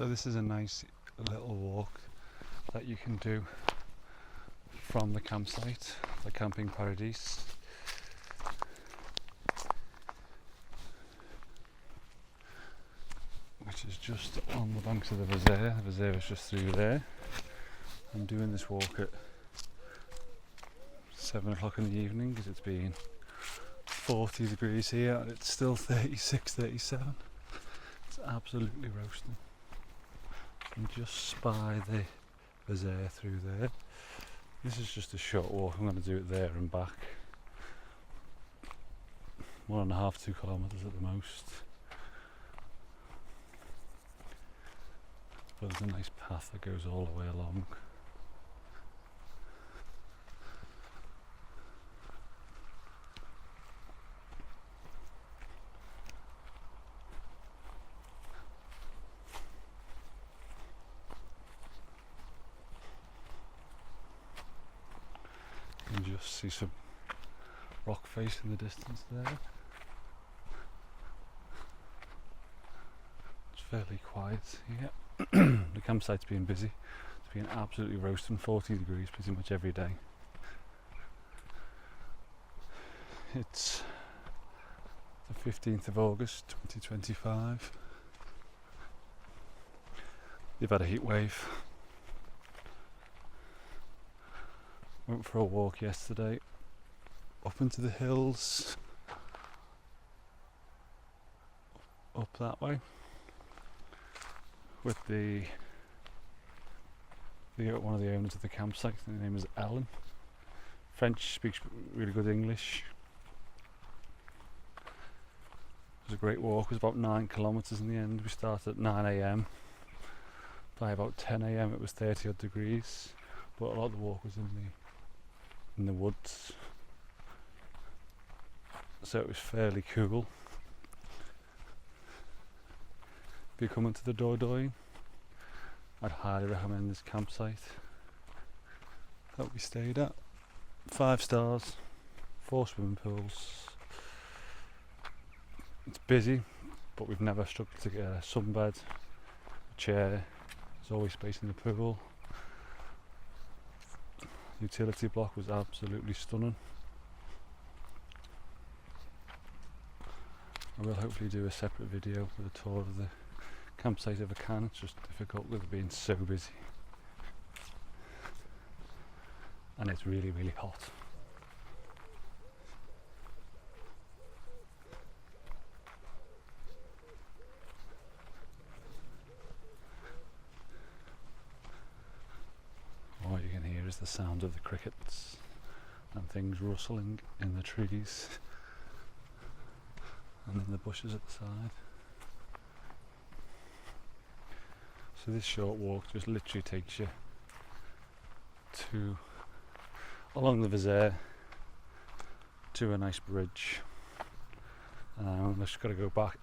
So this is a nice little walk that you can do from the campsite, the Camping Paradis. Which is just on the banks of the Vézère. The Vézère is just through there. I'm doing this walk at 7 o'clock in the evening because it's been 40 degrees here and it's still 36, 37. It's absolutely roasting. And just spy the Vézère through there. This is just a short walk. I'm going to do it there and back. 1.5, 2 kilometres at the most. But there's a nice path that goes all the way along. You can just see some rock face in the distance there. It's fairly quiet here. The campsite's been busy. It's been absolutely roasting, 40 degrees pretty much every day. It's the 15th of August 2025. They've had a heat wave. Went for a walk yesterday up into the hills, up that way, with one of the owners of the campsite. His name is Alan. French, speaks really good English. It was a great walk. It was about 9 kilometres in the end. We started at 9 a.m. By about 10 a.m. it was 30 odd degrees, but a lot of the walk was in the woods, so it was fairly cool. If you're coming to the Dordogne, I'd highly recommend this campsite that we stayed at. 5 stars, 4 swimming pools. It's busy, but we've never struggled to get a sunbed, a chair. There's always space in the pool. The utility block was absolutely stunning. I will hopefully do a separate video with a tour of the campsite if I can. It's just difficult with it being so busy. And it's really, really hot. What you can hear is the sound of the crickets and things rustling in the trees and in the bushes at the side. So this short walk just literally takes you along the Vézère to a nice bridge, and I'm just got to go back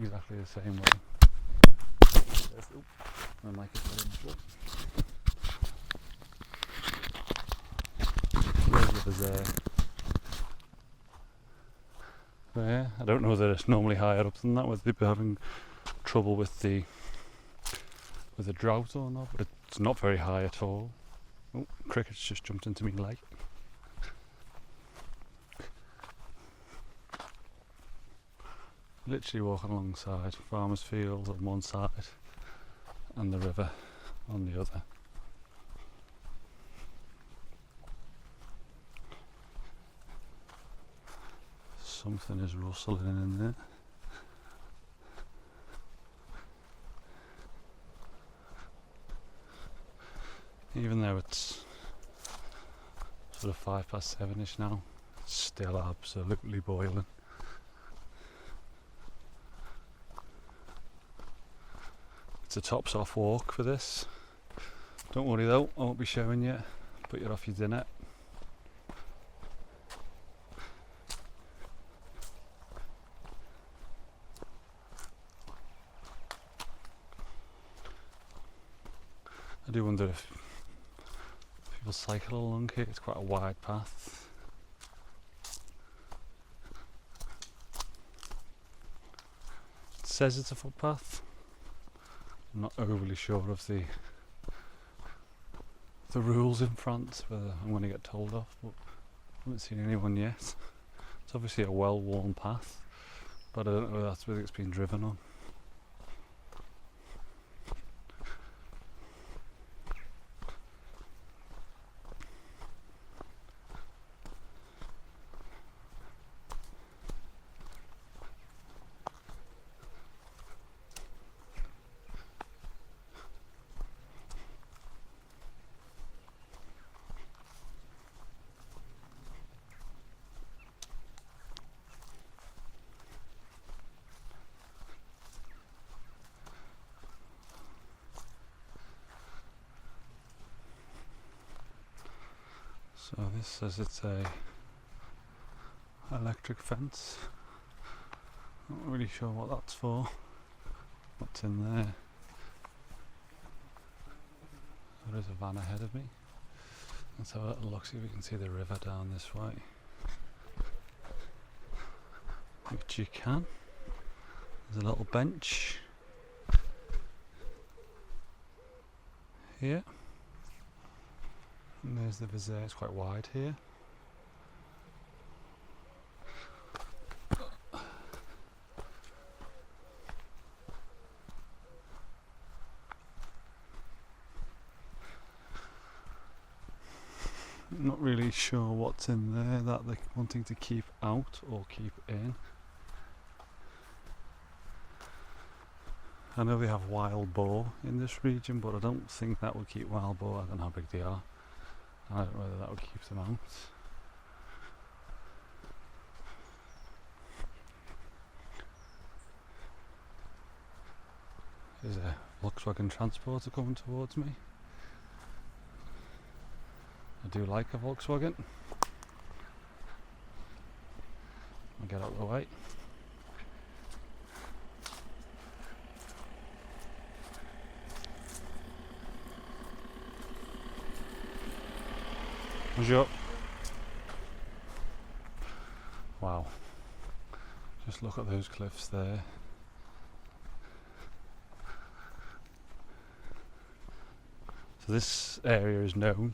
exactly the same way. My mic is very much up. There's the Vézère. There. I don't know whether it's normally higher up than that, whether they'd be having trouble with the drought or not, but it's not very high at all. Oh, crickets just jumped into me leg. Literally walking alongside farmers' fields on one side and the river on the other. Something is rustling in there. Even though it's sort of 7:05ish now, it's still absolutely boiling. It's a tops off walk for this. Don't worry though, I won't be showing you. Put you off your dinner. I do wonder if people cycle along here. It's quite a wide path. It says it's a footpath, I'm not overly sure of the rules in France, whether I'm going to get told off, but I haven't seen anyone yet. It's obviously a well-worn path, but I don't know if that's whether it's been driven on. So this says it's a electric fence. Not really sure what that's for. What's in there? There is a van ahead of me. Let's have a little look, see if we can see the river down this way. Which you can. There's a little bench here. And there's the Vézère, it's quite wide here. Not really sure what's in there that they're wanting to keep out or keep in. I know they have wild boar in this region, but I don't think that would keep wild boar. I don't know how big they are. I don't know whether that would keep them out. There's a Volkswagen Transporter coming towards me. I do like a Volkswagen. I'll get out of the way. Bonjour. Wow. Just look at those cliffs there. So this area is known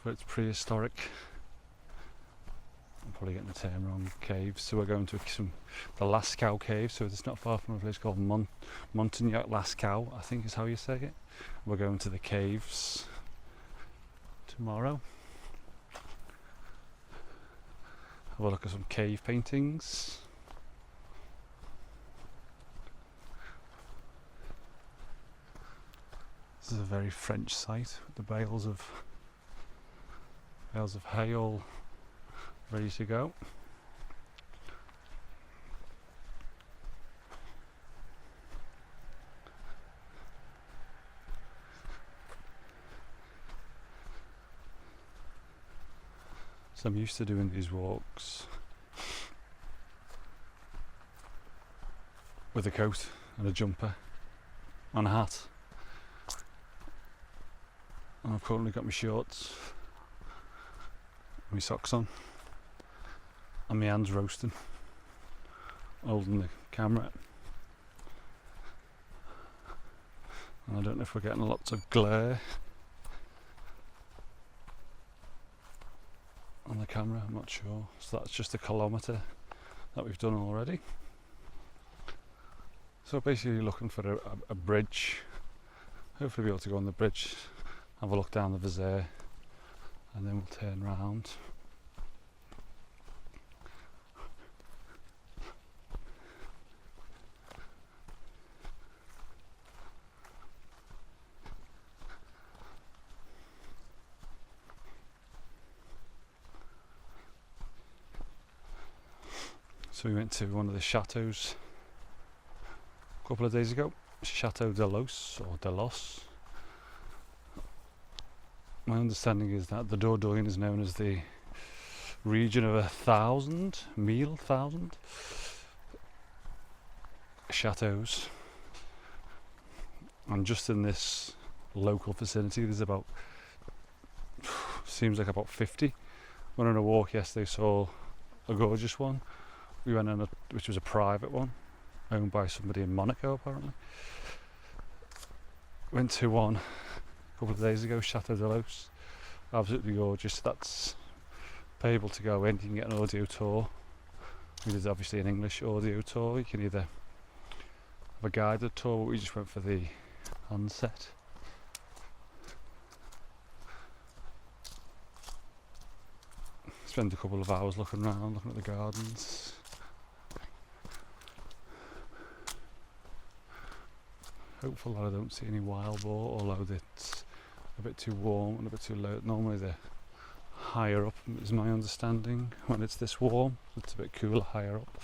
for its prehistoric, I'm probably getting the term wrong, caves. So we're going to the Lascaux cave, so it's not far from a place called Montagnac-Lascaux, I think is how you say it. We're going to the caves tomorrow. Have a look at some cave paintings. This is a very French site with the bales of hay all ready to go. So I'm used to doing these walks with a coat and a jumper and a hat. And I've currently got my shorts, my socks on, and my hands roasting, holding the camera. And I don't know if we're getting lots of glare on the camera, I'm not sure. So that's just a kilometre that we've done already. So basically looking for a bridge, hopefully be able to go on the bridge, have a look down the Vézère, and then we'll turn round. So we went to one of the chateaus a couple of days ago, Chateau de Los. My understanding is that the Dordogne is known as the region of 1,000 chateaus, and just in this local vicinity there's about, seems like about 50. Went on a walk yesterday, saw a gorgeous one. We went on which was a private one, owned by somebody in Monaco apparently. Went to one a couple of days ago, Chateau de Los. Absolutely gorgeous. That's payable to go in. You can get an audio tour. There's obviously an English audio tour. You can either have a guided tour, but we just went for the onset. Spend a couple of hours looking around, looking at the gardens. Hopeful that I don't see any wild boar, although it's a bit too warm and a bit too low. Normally they're higher up, is my understanding, when it's this warm. It's a bit cooler higher up.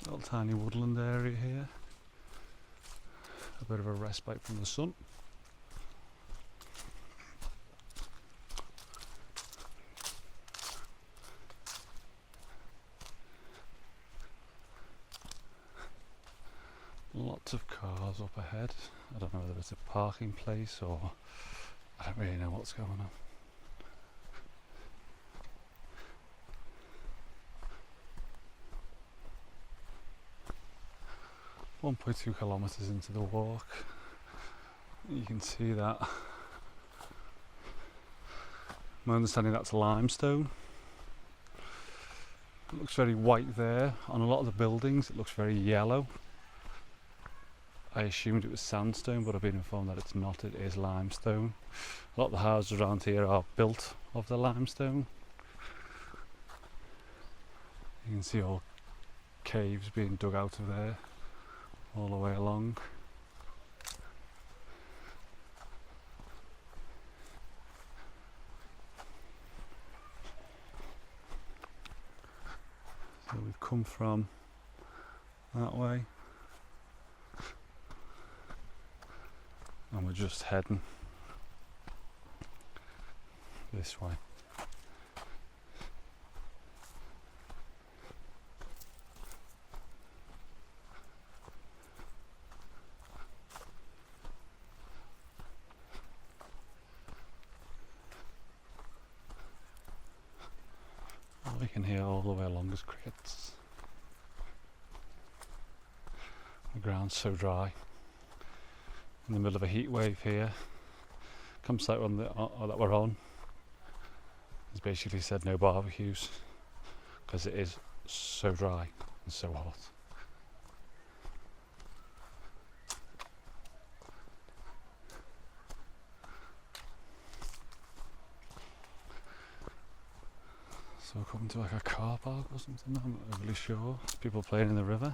Little tiny woodland area here. A bit of a respite from the sun. Lots of cars up ahead. I don't know whether it's a parking place or I don't really know what's going on. .2 kilometres into the walk, you can see that. My understanding that's limestone. It looks very white there. On a lot of the buildings it looks very yellow. I assumed it was sandstone, but I've been informed that it's not, it is limestone. A lot of the houses around here are built of the limestone. You can see all caves being dug out of there all the way along. So we've come from that way. And we're just heading this way. All we can hear all the way along is crickets. The ground's so dry. In the middle of a heat wave here. Campsite one that we're on has basically said no barbecues because it is so dry and so hot. So we're coming to like a car park or something, I'm not really sure. There's people playing in the river.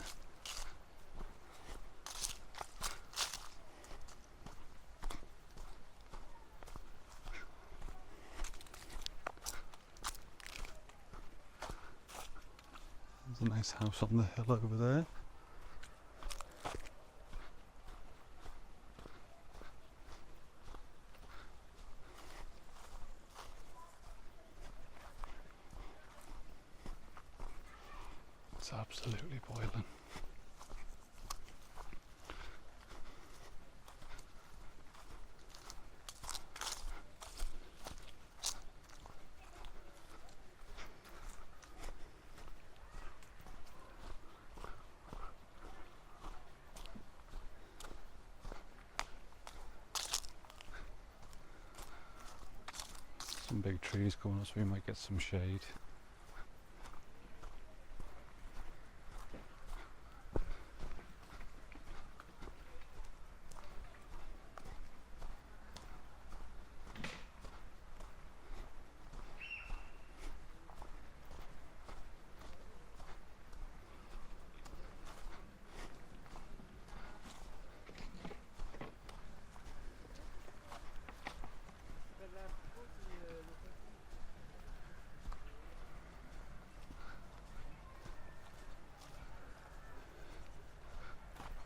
There's a nice house on the hill over there. It's absolutely boiling. Some big trees going up so we might get some shade.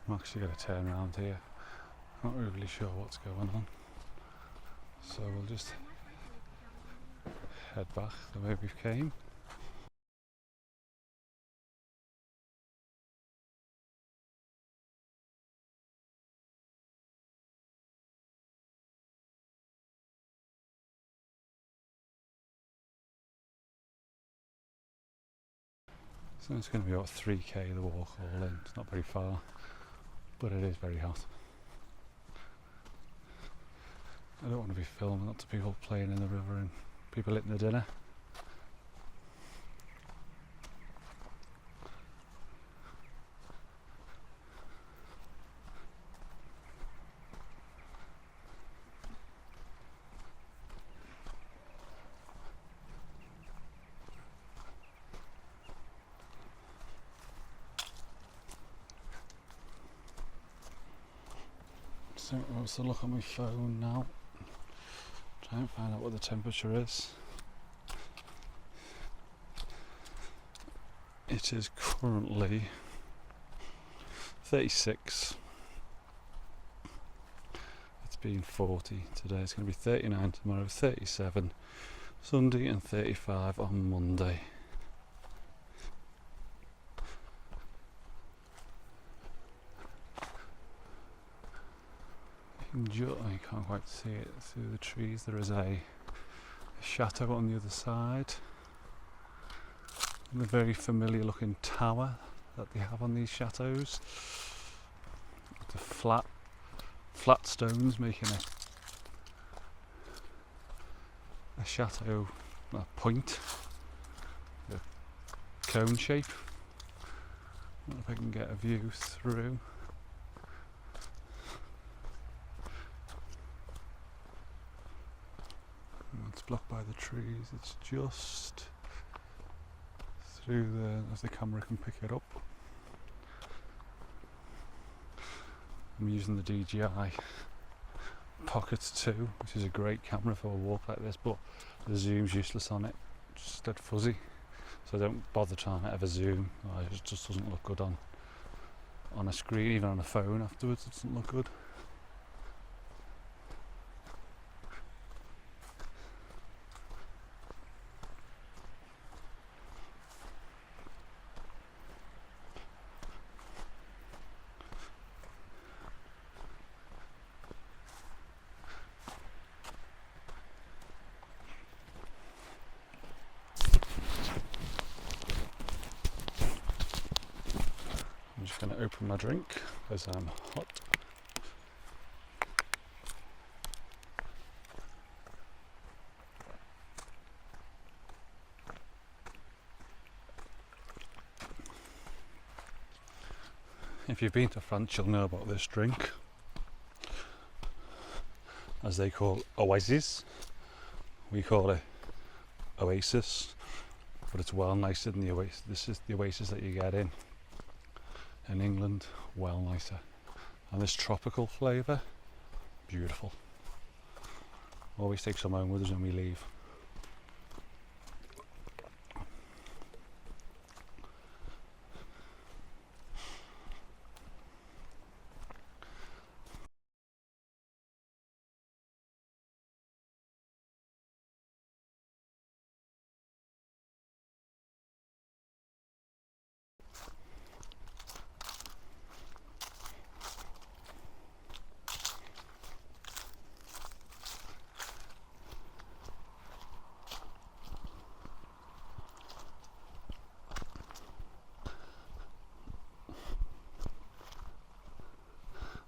I'm actually going to turn around here. Not really sure what's going on. So we'll just head back the way we've came. So it's going to be about 3k the walk all in. It's not very far, but it is very hot. I don't want to be filming lots of people playing in the river and people eating their dinner. So I'll also look on my phone now, try and find out what the temperature is. It is currently 36. It's been 40 today. It's going to be 39 tomorrow, 37 Sunday and 35 on Monday. I can't quite see it through the trees. There is a chateau on the other side. And a very familiar looking tower that they have on these chateaus. The flat stones making a chateau, a point, a cone shape. I wonder if I can get a view through. It's blocked by the trees. It's just through if the camera can pick it up. I'm using the DJI Pocket 2, which is a great camera for a walk like this, but the zoom's useless on it. It's just dead fuzzy, so I don't bother trying to ever zoom. It just doesn't look good on a screen, even on a phone afterwards. It doesn't look good. I'm just going to open my drink as I'm hot. If you've been to France, you'll know about this drink, as they call oasis. We call it oasis, but it's well nicer than the oasis. This is the oasis that you get in England, well nicer. And this tropical flavour, beautiful. Always take some home with us when we leave.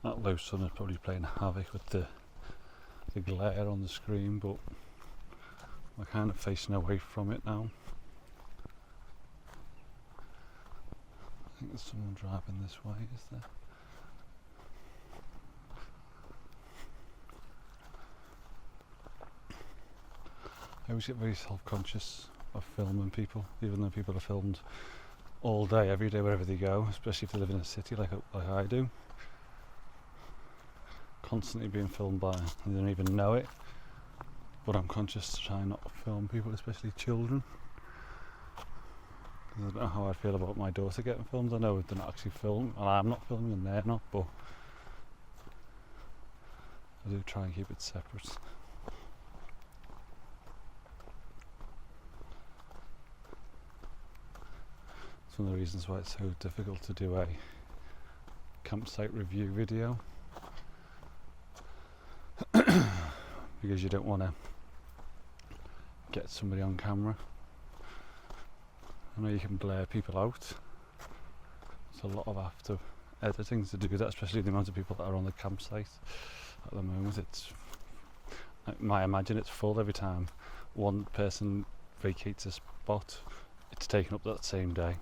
That low sun is probably playing havoc with the glare on the screen, but we're kind of facing away from it now. I think there's someone driving this way, is there? I always get very self-conscious of filming people, even though people are filmed all day, every day, wherever they go, especially if they live in a city like I do. Constantly being filmed by, they don't even know it, but I'm conscious to try not to film people, especially children, because I don't know how I feel about my daughter getting filmed. I know they're not actually filming, and I'm not filming and they're not, but I do try and keep it separate. It's one of the reasons why it's so difficult to do a campsite review video, because you don't want to get somebody on camera. I know you can blur people out. It's a lot of after editing to do that, especially the amount of people that are on the campsite at the moment. I imagine it's full every time one person vacates a spot. It's taken up that same day.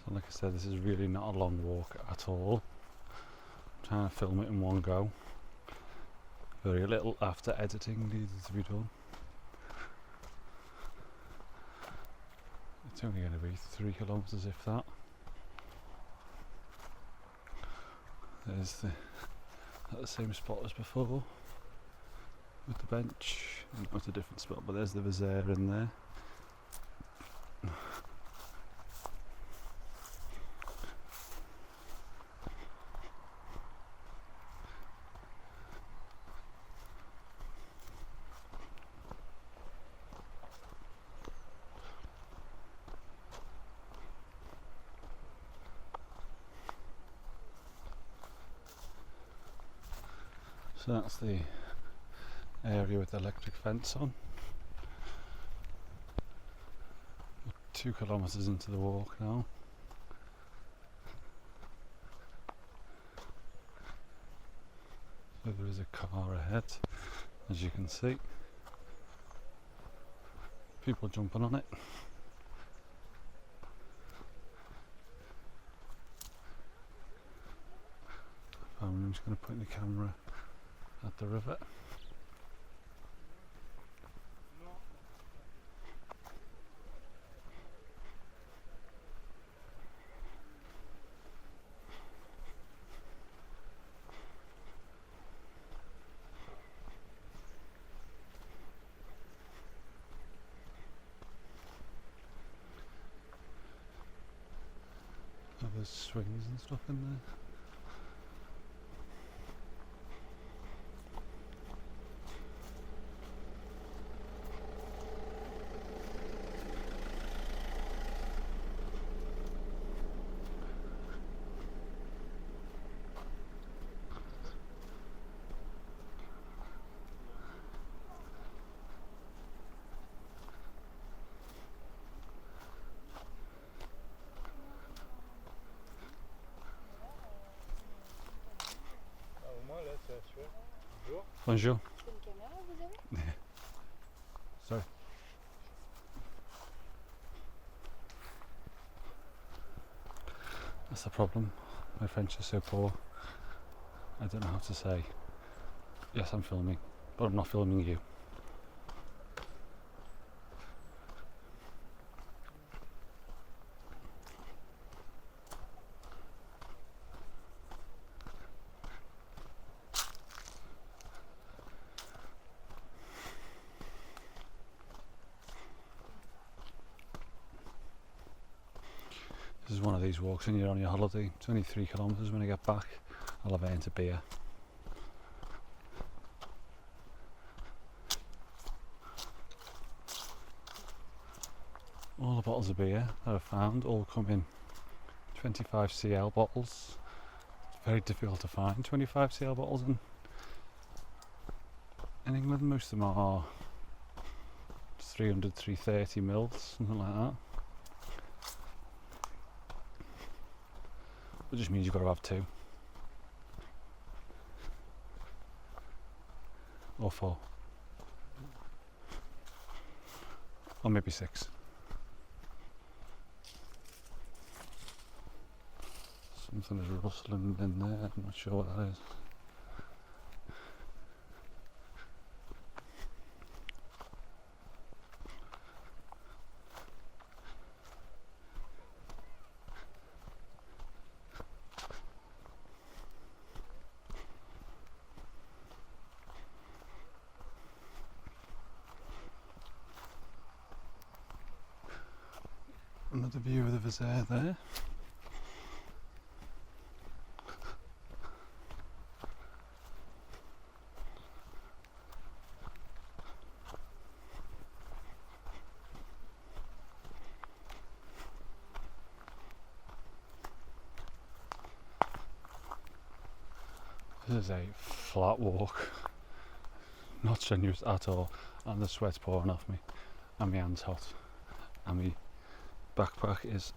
So like I said, this is really not a long walk at all. I'm trying to film it in one go. Very little after editing needed to be done. It's only going to be 3 kilometres if that. There's at the same spot as before with the bench. Not a different spot, but there's the Vézère in there. So that's the area with the electric fence on. 2 kilometres into the walk now. So there is a car ahead, as you can see. People jumping on it. I'm just going to put the camera at the river. Oh, there's swings and stuff in there. Bonjour. C'est une caméra vous avez? Sorry. That's the problem. My French is so poor. I don't know how to say, yes, I'm filming, but I'm not filming you. This is one of these walks when you're on your holiday. It's only 3 kilometres. When I get back, I'll have earned a beer. All the bottles of beer that I've found all come in 25 cl bottles. It's very difficult to find 25 cl bottles in England. Most of them are 300, 330 mils, something like that. It just means you've got to have 2 or 4 or maybe 6. Something is rustling in there, I'm not sure what that is. Another view of the Vézère there. This is a flat walk, not strenuous at all, and the sweat's pouring off me, and my hand's hot, and my backpack is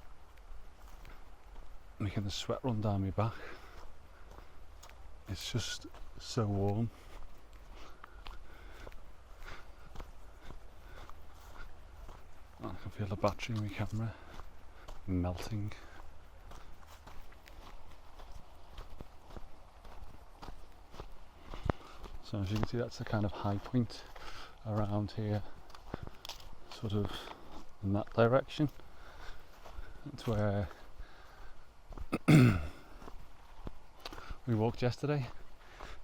making the sweat run down my back. It's just so warm. I can feel the battery in my camera melting. So as you can see, that's the kind of high point around here, sort of in that direction. That's where we walked yesterday,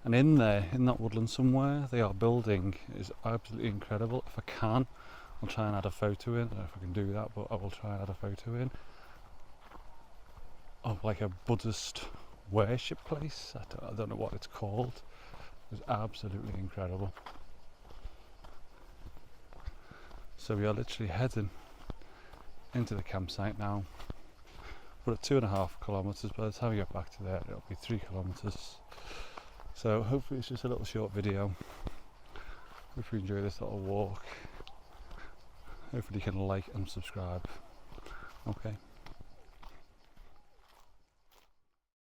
and in there, in that woodland somewhere, they are building is absolutely incredible. If I can, I'll try and add a photo in. I don't know if I can do that, but I will try and add a photo in of like a Buddhist worship place. I don't know what it's called. It was absolutely incredible. So we are literally heading into the campsite now. We're at 2.5 kilometres. By the time we get back to there, it'll be 3 kilometres. So hopefully it's just a little short video. Hope you enjoy this little walk. Hopefully you can like and subscribe. Okay.